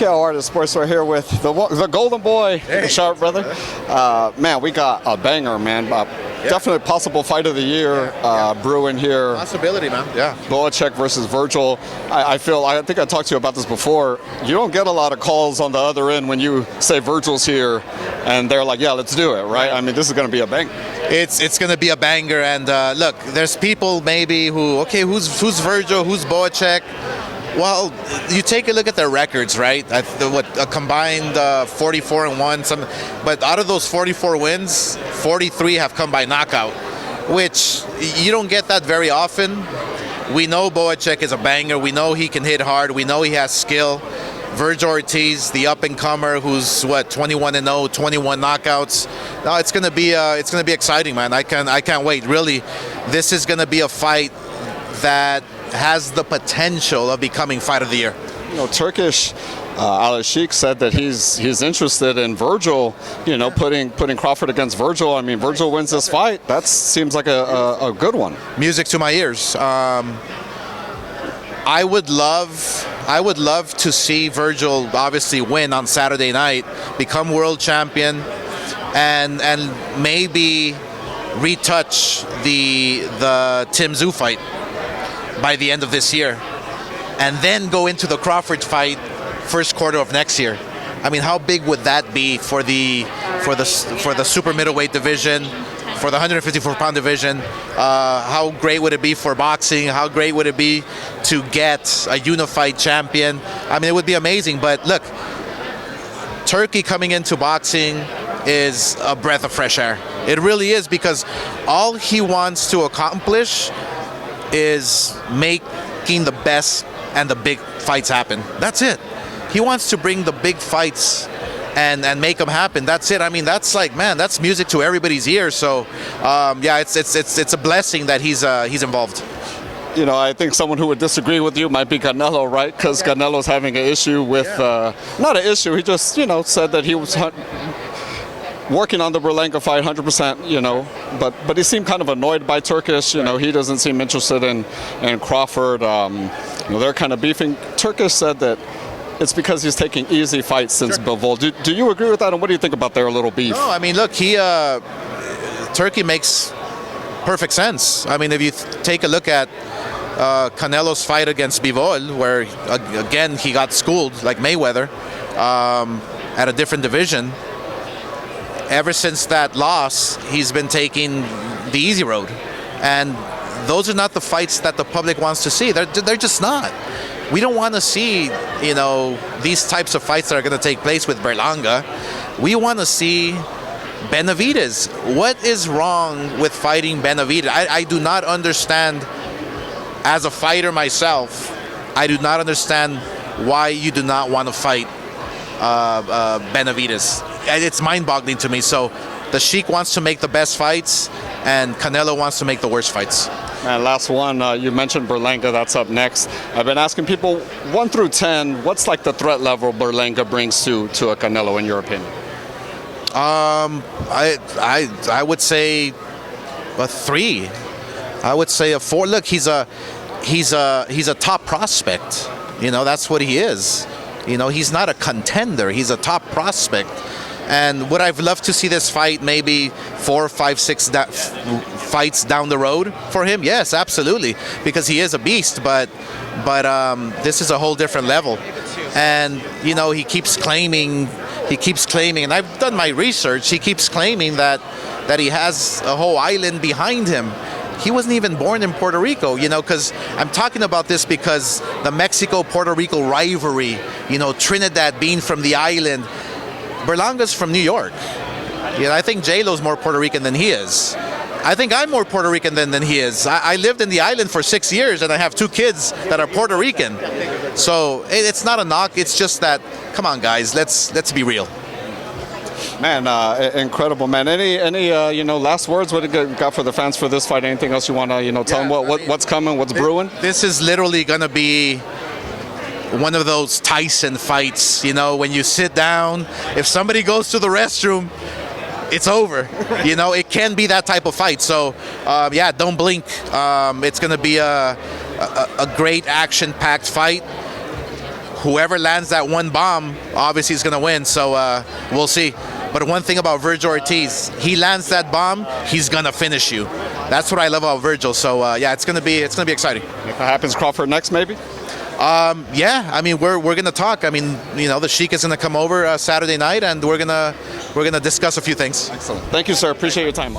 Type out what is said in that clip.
Turki Artist Sports. We're here with the Golden Boy, the Sharp Brother. Man, we got a banger, man. Definitely possible fight of the year brewing here. Possibility, man. Yeah. Bohachuk versus Vergil. I think I talked to you about this before. You don't get a lot of calls on the other end when you say Vergil's here, and they're like, "Yeah, let's do it." Right? I mean, this is going to be a banger. It's going to be a banger, and look, there's people maybe who's Vergil, who's Bohachuk. Well, you take a look at their records, right? A combined 44-1. But out of those 44 wins, 43 have come by knockout, which you don't get that very often. We know Bohachuk is a banger. We know he can hit hard. We know he has skill. Vergil Ortiz, the up-and-comer, who's 21-0, 21 knockouts. No, it's gonna be exciting, man. I can't wait. Really, this is gonna be a fight that has the potential of becoming fight of the year. You know, Turkish Alalshikh said that he's interested in Vergil. You know, putting Crawford against Vergil. I mean, Vergil wins this fight. That seems like a good one. Music to my ears. I would love to see Vergil obviously win on Saturday night, become world champion, and maybe retouch the Tim Tszyu fight by the end of this year, and then go into the Crawford fight first quarter of next year. I mean, how big would that be for the super middleweight division, for the 154-pound division? How great would it be for boxing? How great would it be to get a unified champion? I mean, it would be amazing. But look, Turkey coming into boxing is a breath of fresh air. It really is, because all he wants to accomplish is making the best and the big fights happen. That's it. He wants to bring the big fights and make them happen. That's it. I mean, that's like, man, that's music to everybody's ears. So, yeah, it's a blessing that he's involved. You know, I think someone who would disagree with you might be Canelo, right? Because Canelo's having an issue with, not an issue, he just, said that he was working on the Berlanga fight 100%, but he seemed kind of annoyed by Turkish. He doesn't seem interested in Crawford. They're kind of beefing. Turkish said that it's because he's taking easy fights since Bivol. Do you agree with that, and what do you think about their little beef? No, I mean, look, Turkey makes perfect sense. I mean, if you take a look at Canelo's fight against Bivol, where again he got schooled like Mayweather at a different division. Ever since that loss, he's been taking the easy road, and those are not the fights that the public wants to see. They're just not. We don't want to see, these types of fights that are going to take place with Berlanga. We want to see Benavidez. What is wrong with fighting Benavidez? I do not understand. As a fighter myself, I do not understand why you do not want to fight Benavidez. It's mind-boggling to me. So the Sheikh wants to make the best fights, and Canelo wants to make the worst fights. And last one, you mentioned Berlanga. That's up next. I've been asking people 1 through 10. What's like the threat level Berlanga brings to a Canelo, in your opinion? I would say a 3. I would say a 4. Look, he's a top prospect. That's what he is. He's not a contender. He's a top prospect. And would I've loved to see this fight maybe 4, 5, 6 fights down the road for him? Yes, absolutely, because he is a beast. But this is a whole different level. And he keeps claiming, and I've done my research. He keeps claiming that he has a whole island behind him. He wasn't even born in Puerto Rico, because I'm talking about this because the Mexico-Puerto Rico rivalry, Trinidad being from the island. Berlanga's from New York. I think J-Lo's more Puerto Rican than he is. I think I'm more Puerto Rican than he is. I lived in the island for 6 years, and I have 2 kids that are Puerto Rican. So it's not a knock. It's just that, come on, guys, let's be real. Man, incredible, man. Any last words? What you got for the fans for this fight? Anything else you want to tell them what's coming, what's brewing? This is literally gonna be one of those Tyson fights. When you sit down, if somebody goes to the restroom, it's over. It can be that type of fight. So yeah, don't blink. It's gonna be a great action-packed fight. whoever lands that one bomb, obviously is going to win. So we'll see. But one thing about Vergil Ortiz, he lands that bomb, he's going to finish you. That's what I love about Vergil. So yeah, it's going to be exciting. If it happens, Crawford next, maybe. Yeah, I mean we're going to talk. I mean, you know, the Sheikh is going to come over Saturday night, and we're gonna discuss a few things. Excellent. Thank you, sir. Appreciate your time.